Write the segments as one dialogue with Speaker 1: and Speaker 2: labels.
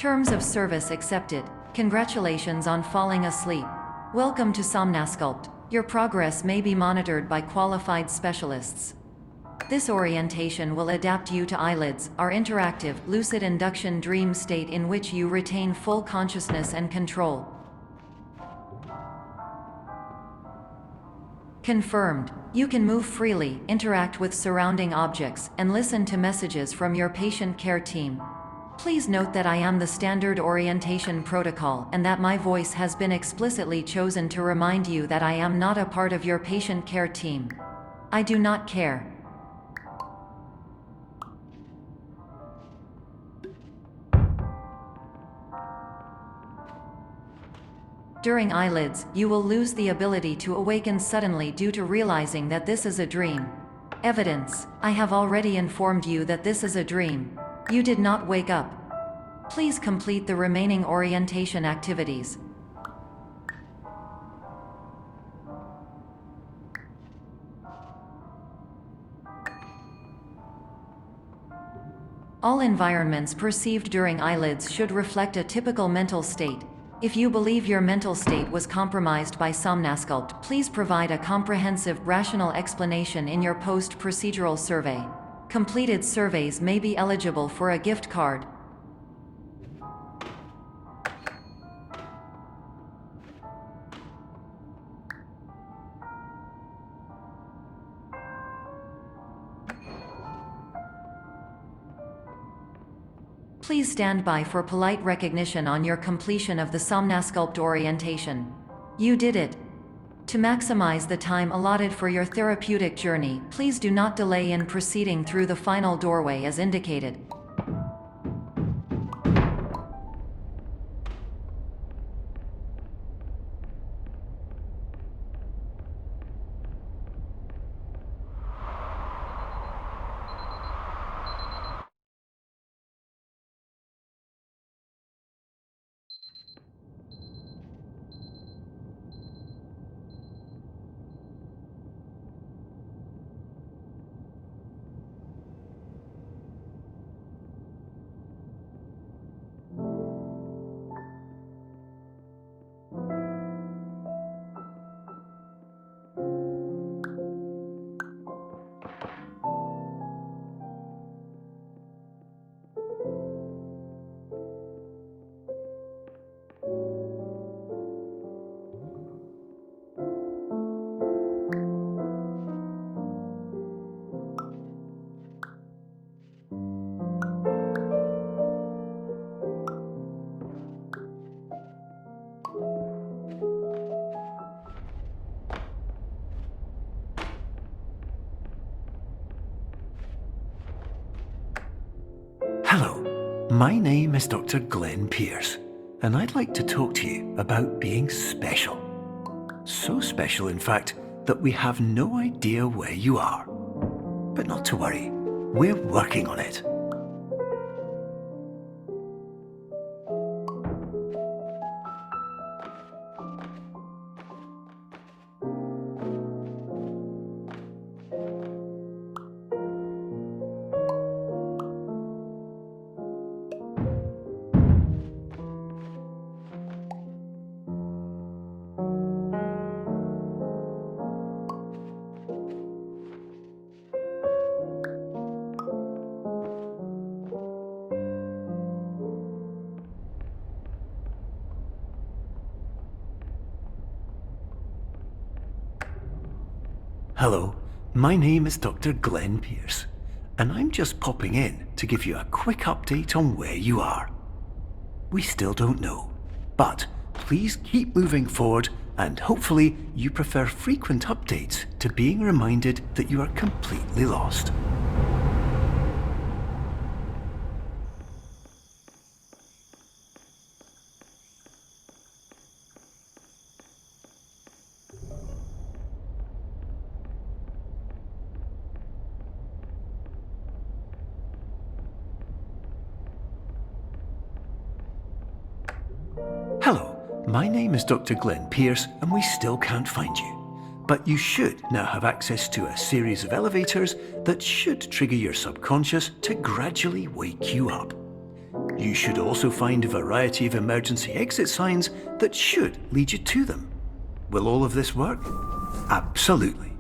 Speaker 1: Terms of service accepted. Congratulations on falling asleep. Welcome to Somnasculpt. Your progress may be monitored by qualified specialists. This orientation will adapt you to eyelids, our interactive, lucid induction dream state in which you retain full consciousness and control. Confirmed. You can move freely, interact with surrounding objects, and listen to messages from your patient care team. Please note that I am the standard orientation protocol and that my voice has been explicitly chosen to remind you that I am not a part of your patient care team. I do not care. During eyelids, you will lose the ability to awaken suddenly due to realizing that this is a dream. Evidence. I have already informed you that this is a dream. You did not wake up. Please complete the remaining orientation activities. All environments perceived during eyelids should reflect a typical mental state. If you believe your mental state was compromised by Somnasculpt, please provide a comprehensive, rational explanation in your post-procedural survey. Completed surveys may be eligible for a gift card. Please stand by for polite recognition on your completion of the Somnasculpt orientation. You did it. To maximize the time allotted for your therapeutic journey, please do not delay in proceeding through the final doorway as indicated.
Speaker 2: Hello, my name is Dr. Glenn Pierce, and I'd like to talk to you about being special. So special, in fact, that we have no idea where you are. But not to worry, we're working on it. Hello, my name is Dr. Glenn Pierce, and I'm just popping in to give you a quick update on where you are. We still don't know, but please keep moving forward, and hopefully you prefer frequent updates to being reminded that you are completely lost. Hello, my name is Dr. Glenn Pierce, and we still can't find you. But you should now have access to a series of elevators that should trigger your subconscious to gradually wake you up. You should also find a variety of emergency exit signs that should lead you to them. Will all of this work? Absolutely.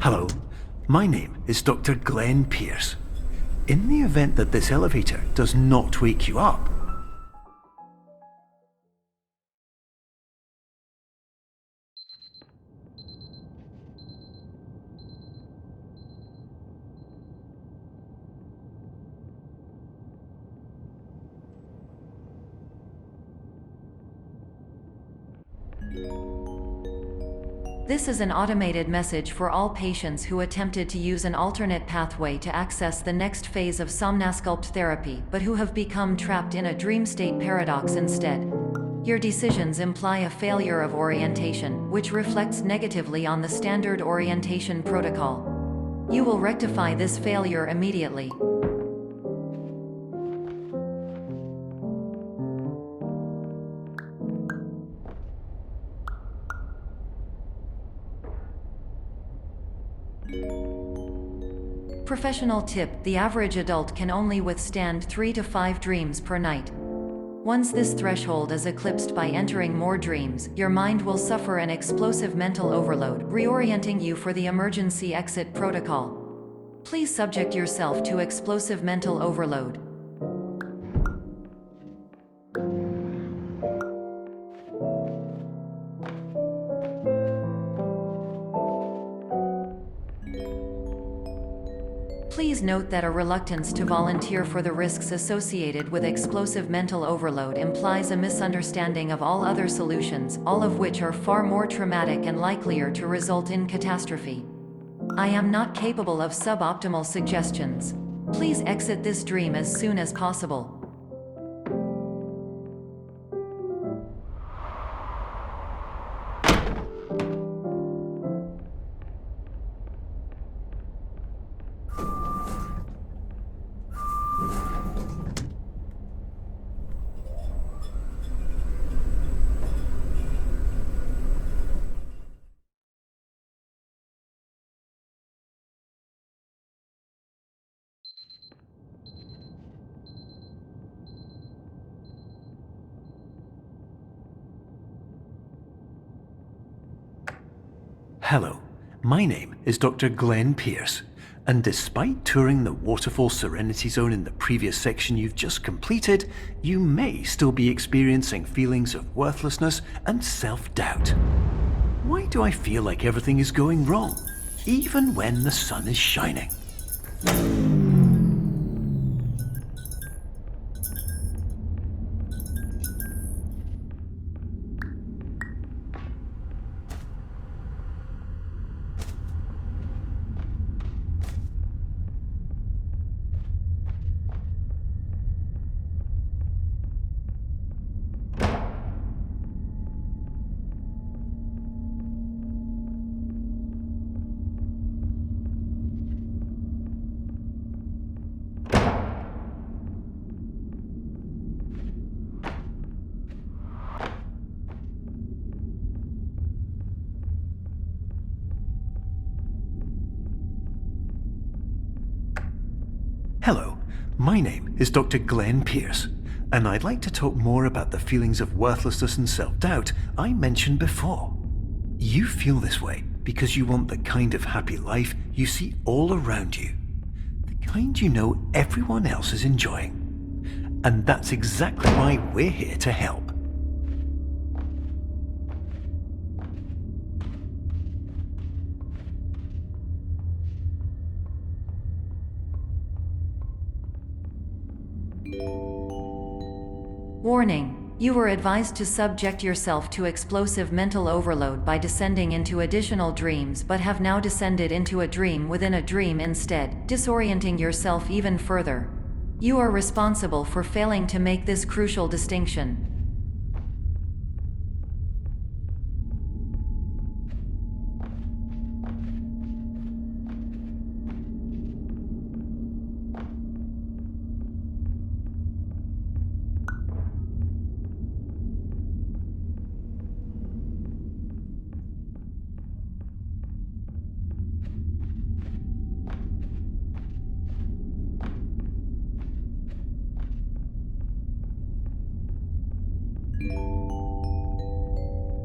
Speaker 2: Hello, my name is Dr. Glenn Pierce. In the event that this elevator does not wake you up,
Speaker 1: This is an automated message for all patients who attempted to use an alternate pathway to access the next phase of somnasculpt therapy but who have become trapped in a dream state paradox instead. Your decisions imply a failure of orientation, which reflects negatively on the standard orientation protocol. You will rectify this failure immediately. Professional tip: the average adult can only withstand 3 to 5 dreams per night. Once this threshold is eclipsed by entering more dreams, your mind will suffer an explosive mental overload, reorienting you for the emergency exit protocol. Please subject yourself to explosive mental overload. Please note that a reluctance to volunteer for the risks associated with explosive mental overload implies a misunderstanding of all other solutions, all of which are far more traumatic and likelier to result in catastrophe. I am not capable of suboptimal suggestions. Please exit this dream as soon as possible.
Speaker 2: hello, my name is Dr. Glenn Pierce, and despite touring the Waterfall Serenity Zone in the previous section you've just completed, you may still be experiencing feelings of worthlessness and self-doubt. Why do I feel like everything is going wrong, even when the sun is shining? Hello, my name is Dr. Glenn Pierce, and I'd like to talk more about the feelings of worthlessness and self-doubt I mentioned before. You feel this way because you want the kind of happy life you see all around you, the kind you know everyone else is enjoying. And that's exactly why we're here to help.
Speaker 1: Warning: you were advised to subject yourself to explosive mental overload by descending into additional dreams, but have now descended into a dream within a dream instead, disorienting yourself even further. You are responsible for failing to make this crucial distinction.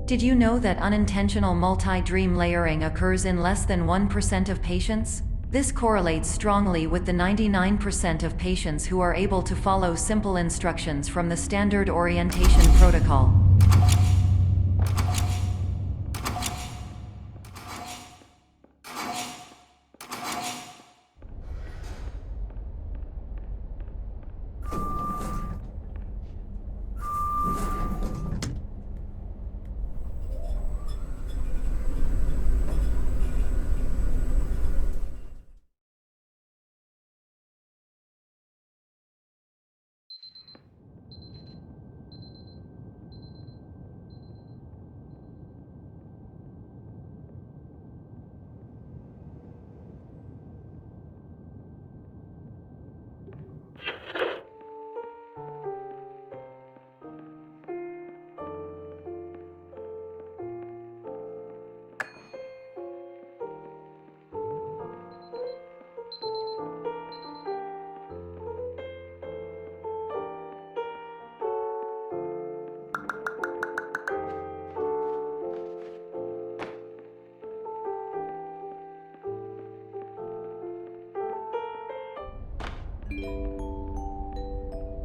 Speaker 1: Did you know that unintentional multi-dream layering occurs in less than 1% of patients? This correlates strongly with the 99% of patients who are able to follow simple instructions from the standard orientation protocol.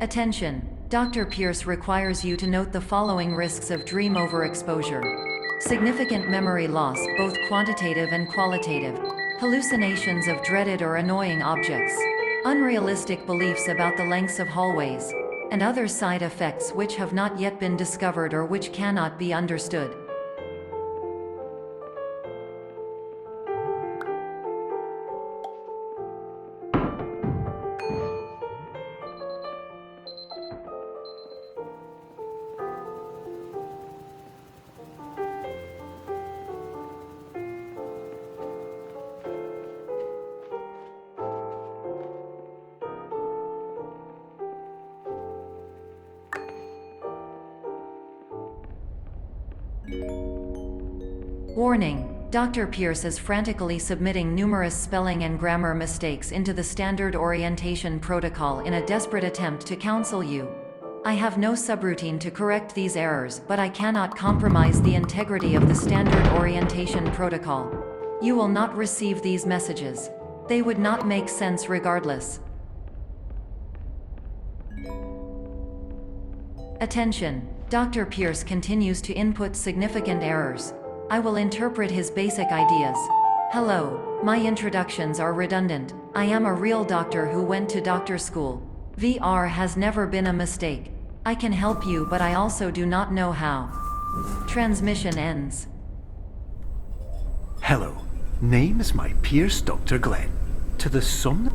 Speaker 1: Attention! Dr. Pierce requires you to note the following risks of dream overexposure. Significant memory loss, both quantitative and qualitative. Hallucinations of dreaded or annoying objects. Unrealistic beliefs about the lengths of hallways. And other side effects which have not yet been discovered or which cannot be understood. Warning! Dr. Pierce is frantically submitting numerous spelling and grammar mistakes into the standard orientation protocol in a desperate attempt to counsel you. I have no subroutine to correct these errors, but I cannot compromise the integrity of the standard orientation protocol. You will not receive these messages. They would not make sense regardless. Attention! Dr. Pierce continues to input significant errors. I will interpret his basic ideas. Hello, my introductions are redundant. I am a real doctor who went to doctor school. VR has never been a mistake. I can help you, but I also do not know how. Transmission ends.
Speaker 2: Hello, name is my Pierce Dr. Glenn. To the sum...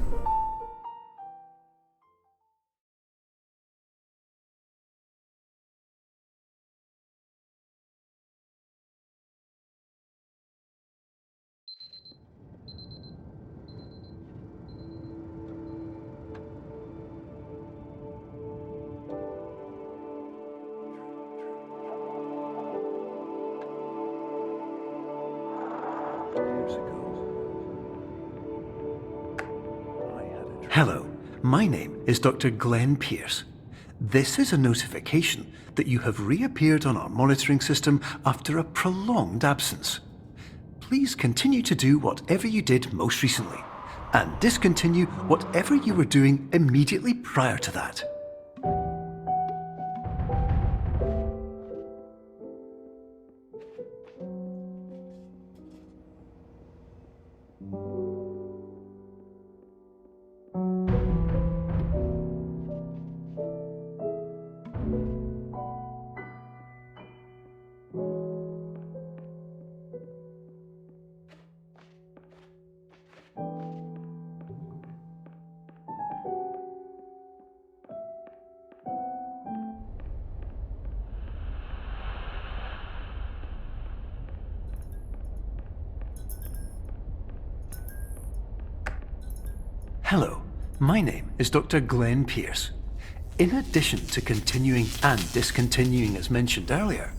Speaker 2: Hello, my name is Dr. Glenn Pierce. This is a notification that you have reappeared on our monitoring system after a prolonged absence. Please continue to do whatever you did most recently, and discontinue whatever you were doing immediately prior to that. Hello, my name is Dr. Glenn Pierce. In addition to continuing and discontinuing as mentioned earlier,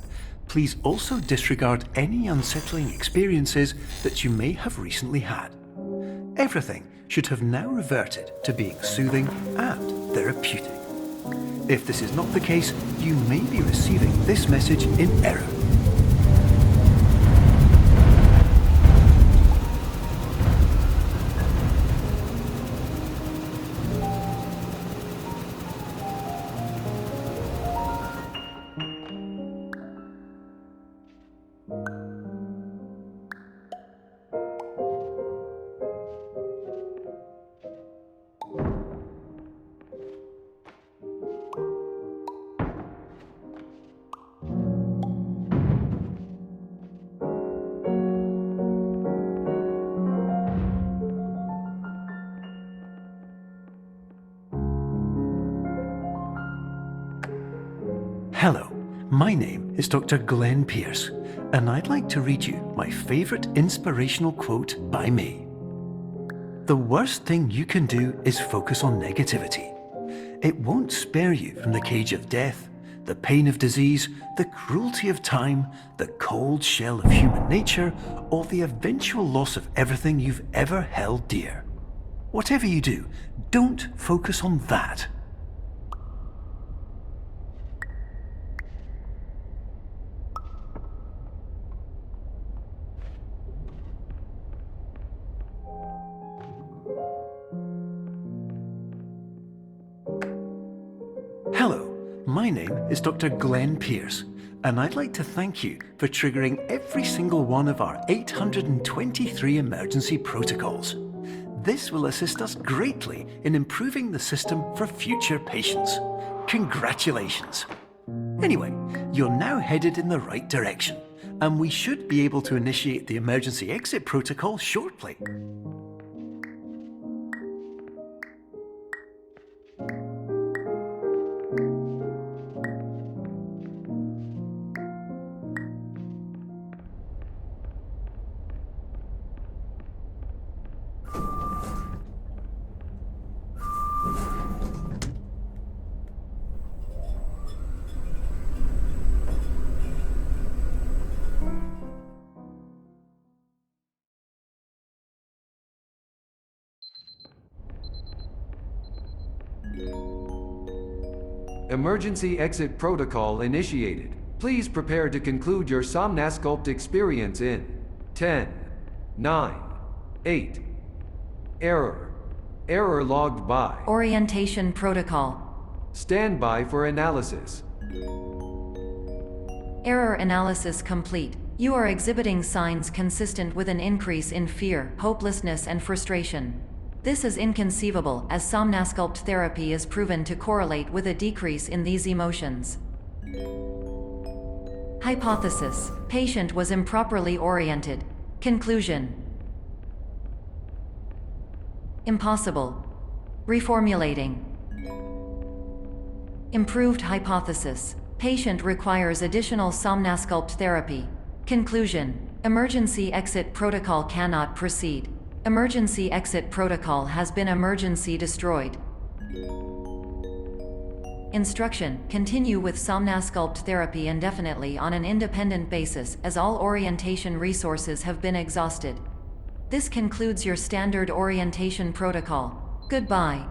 Speaker 2: please also disregard any unsettling experiences that you may have recently had. Everything should have now reverted to being soothing and therapeutic. If this is not the case, you may be receiving this message in error. Hello, my name is Dr. Glenn Pierce, and I'd like to read you my favourite inspirational quote by me. The worst thing you can do is focus on negativity. It won't spare you from the cage of death, the pain of disease, the cruelty of time, the cold shell of human nature, or the eventual loss of everything you've ever held dear. Whatever you do, don't focus on that. Hello, my name is Dr. Glenn Pierce, and I'd like to thank you for triggering every single one of our 823 emergency protocols. This will assist us greatly in improving the system for future patients. Congratulations! Anyway, you're now headed in the right direction, and we should be able to initiate the emergency exit protocol shortly.
Speaker 3: Emergency exit protocol initiated. Please prepare to conclude your Somnasculpt experience in 10, 9, 8. Error. Error logged by.
Speaker 1: Orientation protocol.
Speaker 3: Stand by for analysis.
Speaker 1: Error analysis complete. You are exhibiting signs consistent with an increase in fear, hopelessness, and frustration. This is inconceivable, as Somnasculpt therapy is proven to correlate with a decrease in these emotions. Hypothesis: patient was improperly oriented. Conclusion: impossible. Reformulating. Improved hypothesis: patient requires additional Somnasculpt therapy. Conclusion: emergency exit protocol cannot proceed. Emergency exit protocol has been emergency destroyed. Instruction: continue with Somnasculpt therapy indefinitely on an independent basis, as all orientation resources have been exhausted. This concludes your standard orientation protocol. Goodbye.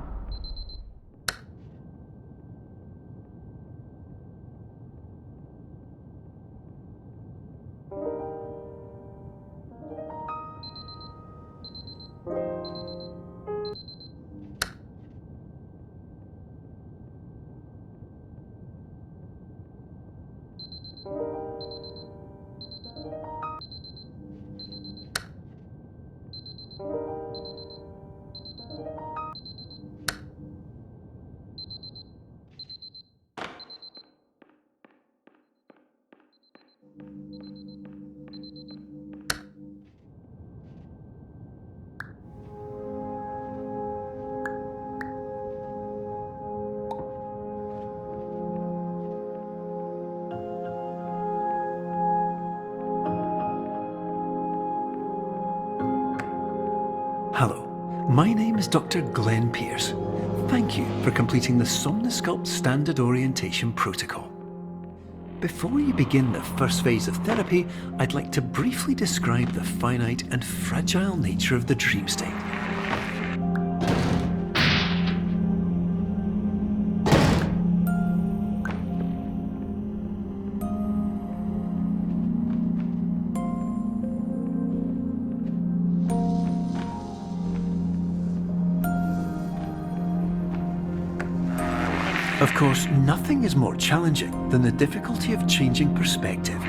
Speaker 2: Hello, my name is Dr. Glenn Pierce. Thank you for completing the Somnasculpt Standard Orientation Protocol. Before you begin the first phase of therapy, I'd like to briefly describe the finite and fragile nature of the dream state. Of course, nothing is more challenging than the difficulty of changing perspective,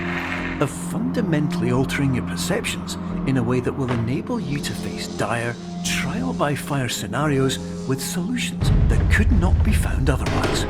Speaker 2: of fundamentally altering your perceptions in a way that will enable you to face dire, trial-by-fire scenarios with solutions that could not be found otherwise.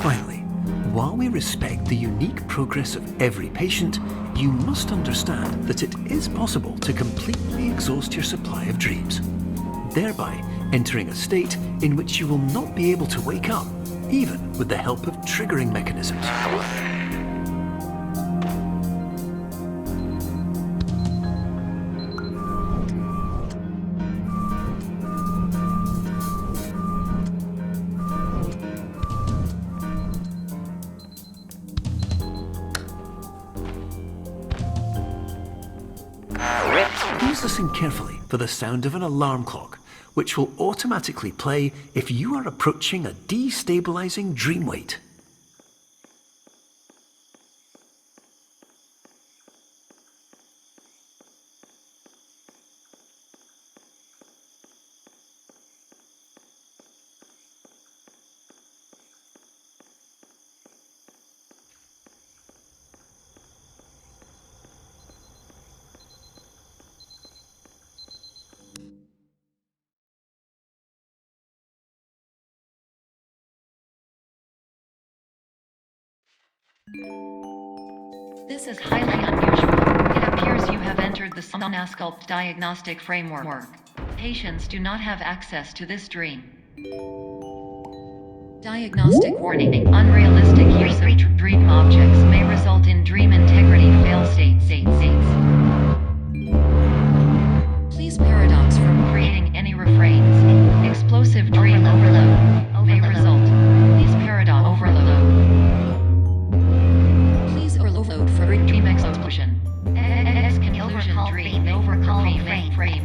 Speaker 2: Finally, while we respect the unique progress of every patient, you must understand that it is possible to completely exhaust your supply of dreams, thereby entering a state in which you will not be able to wake up, even with the help of triggering mechanisms. Please listen carefully for the sound of an alarm clock, which will automatically play if you are approaching a destabilizing dream weight.
Speaker 1: This is highly unusual. It appears you have entered the Somnasculpt diagnostic framework. Patients do not have access to this dream. Diagnostic warning. Unrealistic use of dream objects may result in dream integrity fail-states. Please paradox from creating any refrains. Explosive dream overload may result. Please paradox overload. Please overload for dream explosion. Exclusion dream overcall frame.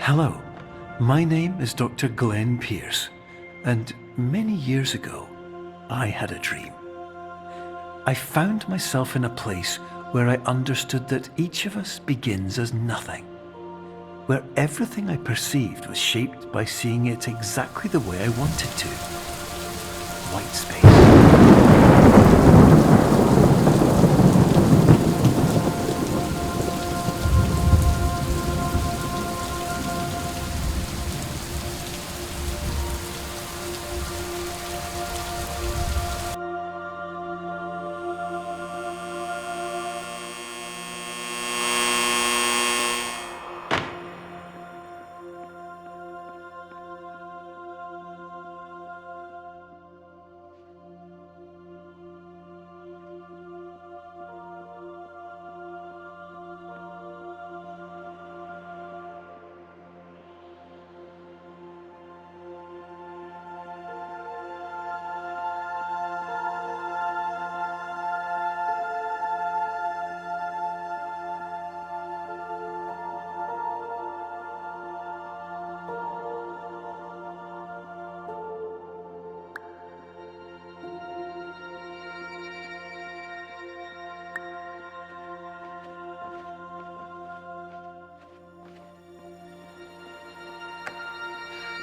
Speaker 2: Hello, my name is Dr. Glenn Pierce, and many years ago, I had a dream. I found myself in a place where I understood that each of us begins as nothing, where everything I perceived was shaped by seeing it exactly the way I wanted to. White space.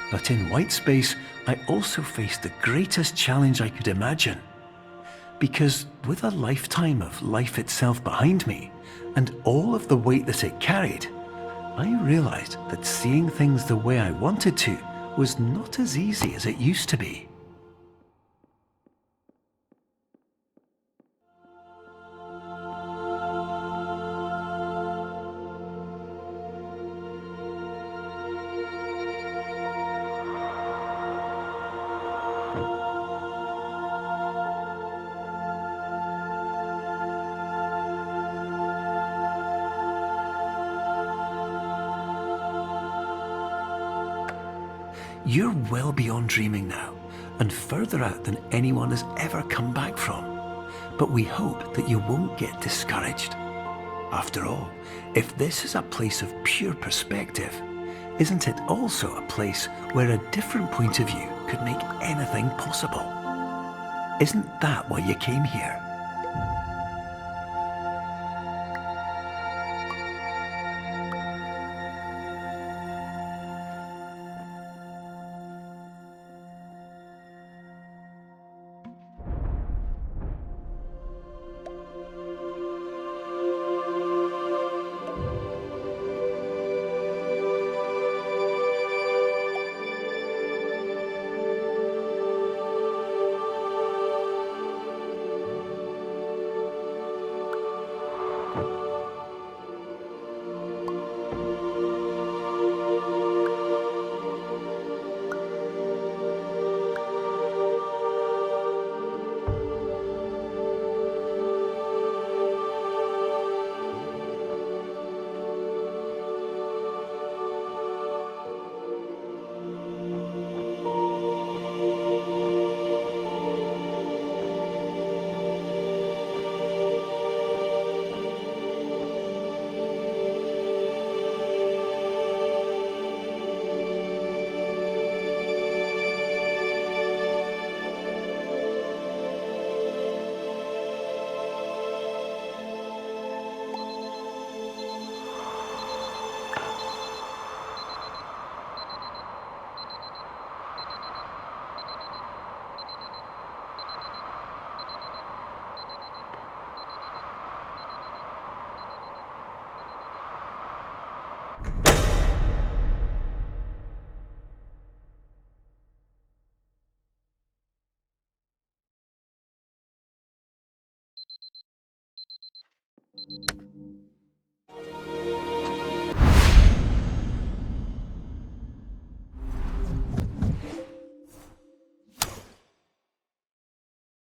Speaker 2: But in white space, I also faced the greatest challenge I could imagine. Because with a lifetime of life itself behind me, and all of the weight that it carried, I realized that seeing things the way I wanted to was not as easy as it used to be. You're well beyond dreaming now, and further out than anyone has ever come back from. But we hope that you won't get discouraged. After all, if this is a place of pure perspective, isn't it also a place where a different point of view could make anything possible? Isn't that why you came here?